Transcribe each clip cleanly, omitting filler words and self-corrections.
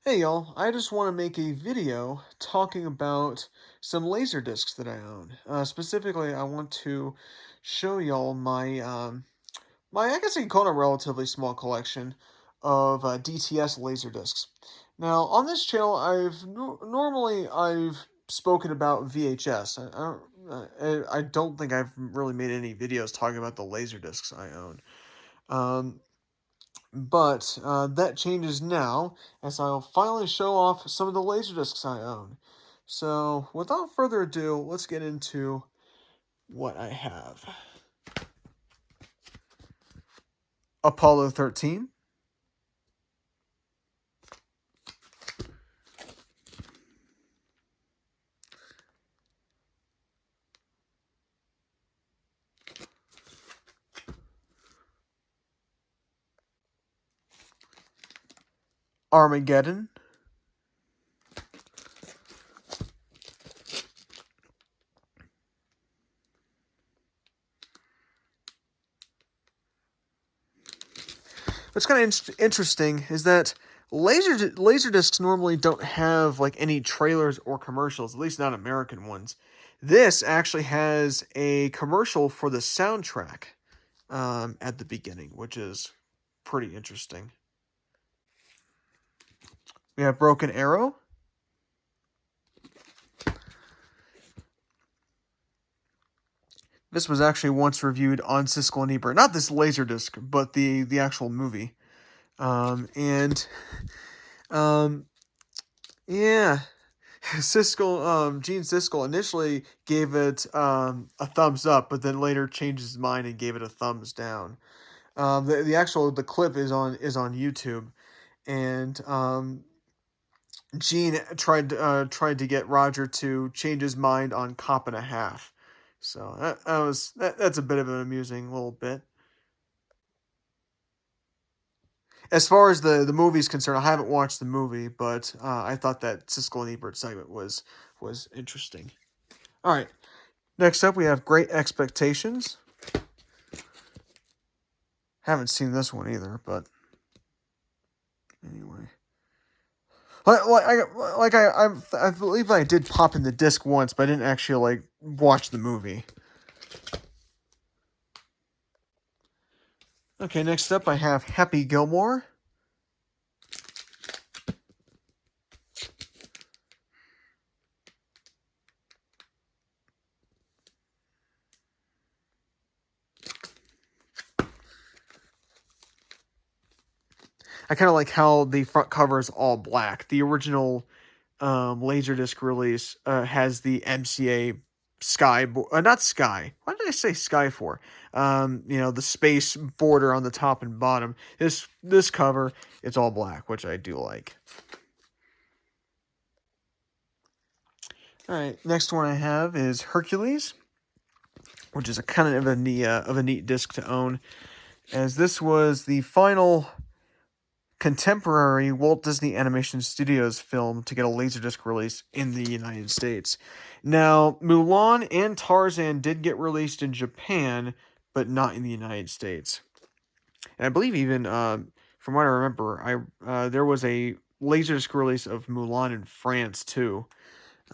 Hey y'all, I just want to make a video talking about some laser discs that I own. Specifically, I want to show y'all my I guess you can call it a relatively small collection of DTS laser discs. Now, on this channel, normally I've spoken about VHS. I don't think I've really made any videos talking about the laser discs I own. Um, but that changes now, as I'll finally show off some of the LaserDiscs I own. So, without further ado, let's get into what I have. Apollo 13, Armageddon, what's kind of interesting is that LaserDiscs normally don't have like any trailers or commercials, at least not American ones. This actually has a commercial for the soundtrack at the beginning, which is pretty interesting. We have Broken Arrow, this was actually once reviewed on Siskel and Ebert. Not this Laserdisc, but the actual movie. And yeah, Gene Siskel initially gave it a thumbs up, but then later changed his mind and gave it a thumbs down. The clip is on YouTube, and Gene tried to get Roger to change his mind on Cop and a Half. So that's a bit of an amusing little bit. As far as the movie's concerned, I haven't watched the movie, but I thought that Siskel and Ebert segment was interesting. All right, next up we have Great Expectations. Haven't seen this one either, but anyway. I believe I did pop in the disc once, but I didn't actually like watch the movie. Okay, next up I have Happy Gilmore. I kind of like how the front cover is all black. The original LaserDisc release has the MCA sky, not sky. What did I say sky for? The space border on the top and bottom. This cover, it's all black, which I do like. All right, next one I have is Hercules, which is a kind of a neat disc to own, as this was the final contemporary Walt Disney Animation Studios film to get a Laserdisc release in the United States. Now, Mulan and Tarzan did get released in Japan, but not in the United States. And I believe even, from what I remember, there was a Laserdisc release of Mulan in France too.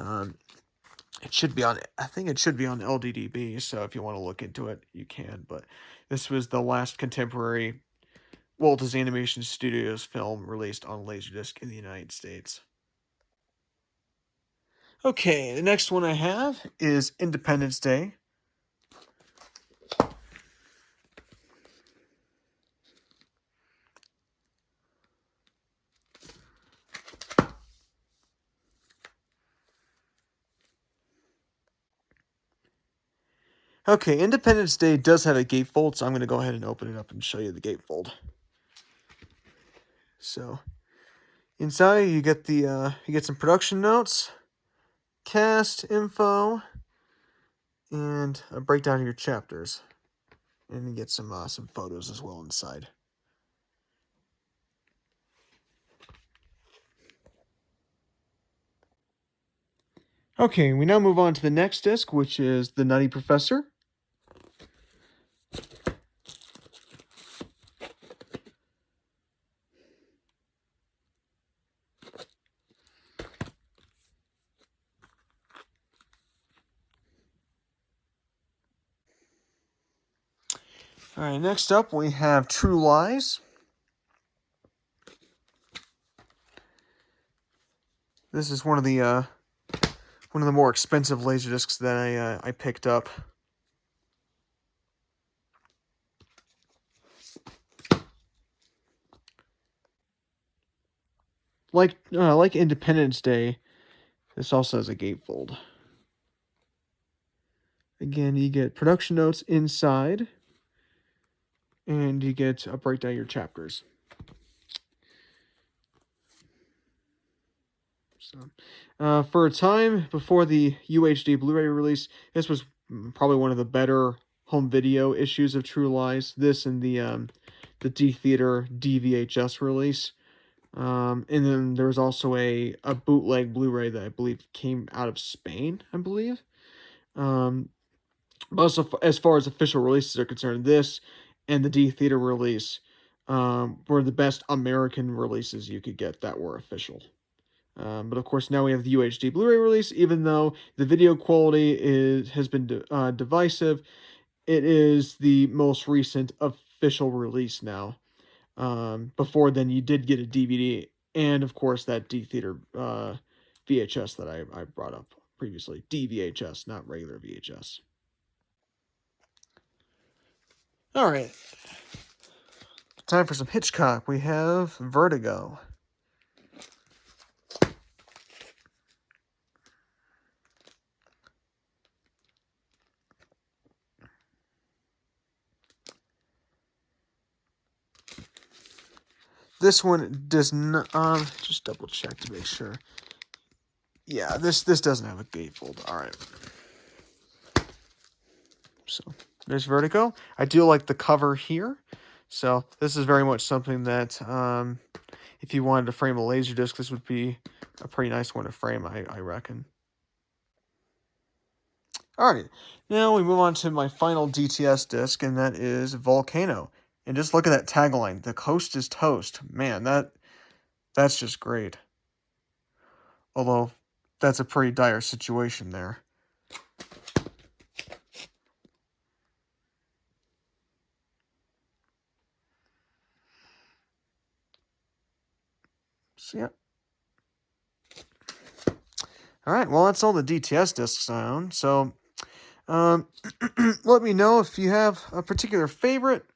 It should be on. I think it should be on LDDB. So if you want to look into it, you can. But this was the last contemporary Walt Disney Animation Studios film released on Laserdisc in the United States. Okay, the next one I have is Independence Day. Okay, Independence Day does have a gatefold, so I'm going to go ahead and open it up and show you the gatefold. So, inside you get some production notes, cast info, and a breakdown of your chapters, and you get some photos as well inside. Okay, we now move on to the next disc, which is The Nutty Professor. All right, next up we have True Lies. This is one of the more expensive LaserDiscs that I picked up. Like Independence Day, this also has a gatefold. Again, you get production notes inside, and you get a breakdown of your chapters. So, for a time before the UHD Blu-ray release, this was probably one of the better home video issues of True Lies. This and the D-Theater DVHS release. And then there was also a bootleg Blu-ray that I believe came out of Spain, I believe. But also, as far as official releases are concerned, this and the D-Theater release were the best American releases you could get that were official. But of course, now we have the UHD Blu-ray release. Even though the video quality has been divisive, it is the most recent official release now. Before then, you did get a DVD, and of course that D-Theater VHS that I brought up previously. DVHS, not regular VHS. All right. Time for some Hitchcock. We have Vertigo. This one does not, just double check to make sure. Yeah, this doesn't have a gatefold. All right. So, there's Vertigo. I do like the cover here. So, this is very much something that, if you wanted to frame a LaserDisc, this would be a pretty nice one to frame, I reckon. All right. Now we move on to my final DTS disc, and that is Volcano. And just look at that tagline. The coast is toast. Man, that's just great. Although, that's a pretty dire situation there. So, yeah. All right, well, that's all the DTS discs I own. So, let me know if you have a particular favorite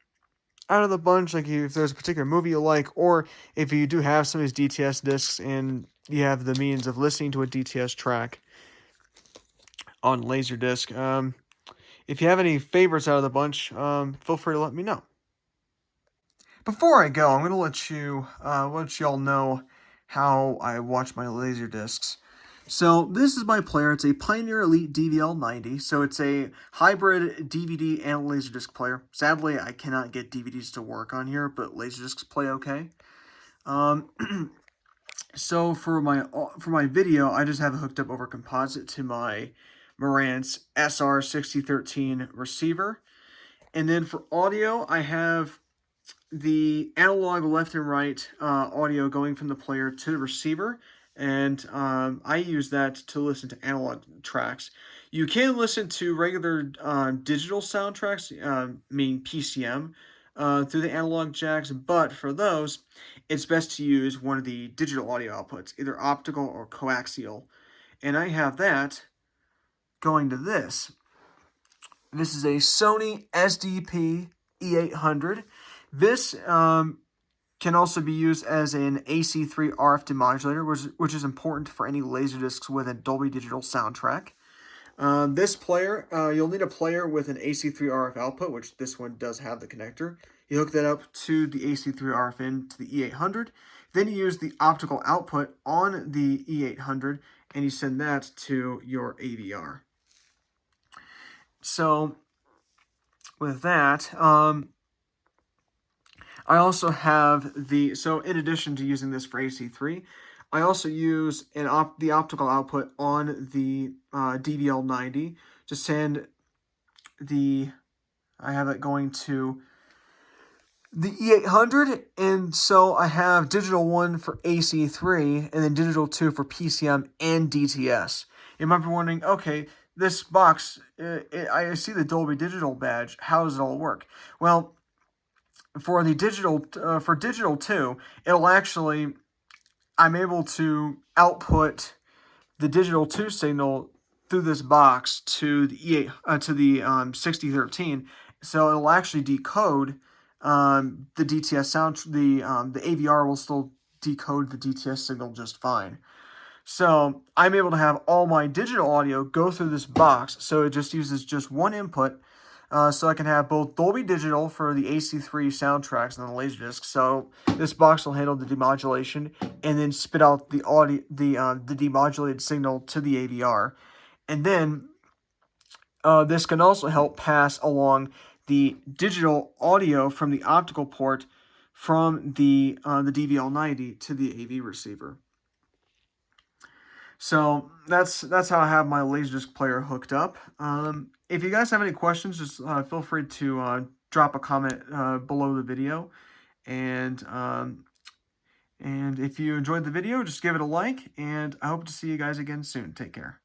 out of the bunch, like if there's a particular movie you like, or if you do have some of these DTS discs and you have the means of listening to a DTS track on LaserDisc. If you have any favorites out of the bunch, feel free to let me know. Before I go, I'm going to let you all know how I watch my LaserDiscs. So this is my player. It's a Pioneer Elite DVL90. So it's a hybrid DVD and LaserDisc player. Sadly, I cannot get DVDs to work on here, but LaserDiscs play okay. So for my video, I just have it hooked up over composite to my Marantz SR6013 receiver. And then for audio, I have the analog left and right audio going from the player to the receiver, and I use that to listen to analog tracks. You can listen to regular digital soundtracks, meaning PCM, through the analog jacks, but for those, it's best to use one of the digital audio outputs, either optical or coaxial. And I have that going to this. This is a Sony SDP E800. This can also be used as an AC3 RF demodulator, which is important for any LaserDiscs with a Dolby Digital soundtrack. This player, you'll need a player with an AC3 RF output, which this one does have the connector. You hook that up to the AC3 RF in to the E800. Then you use the optical output on the E800, and you send that to your AVR. So, with that, I also have so in addition to using this for AC3, I also use the optical output on the DVL90 to send I have it going to the E800, and so I have digital 1 for AC3, and then digital 2 for PCM and DTS. You might be wondering, okay, this box, I see the Dolby Digital badge, how does it all work? Well, for the digital, for digital 2, it'll actually, I'm able to output the digital 2 signal through this box to the E8, to the 6013. So it'll actually decode the DTS sound. The AVR will still decode the DTS signal just fine. So I'm able to have all my digital audio go through this box. So it just uses just one input. So I can have both Dolby Digital for the AC3 soundtracks and the LaserDisc. So this box will handle the demodulation and then spit out the audio, the demodulated signal to the AVR. And then this can also help pass along the digital audio from the optical port from the DVL90 to the AV receiver. So that's how I have my LaserDisc player hooked up. If you guys have any questions, just feel free to drop a comment below the video. And if you enjoyed the video, just give it a like. And I hope to see you guys again soon. Take care.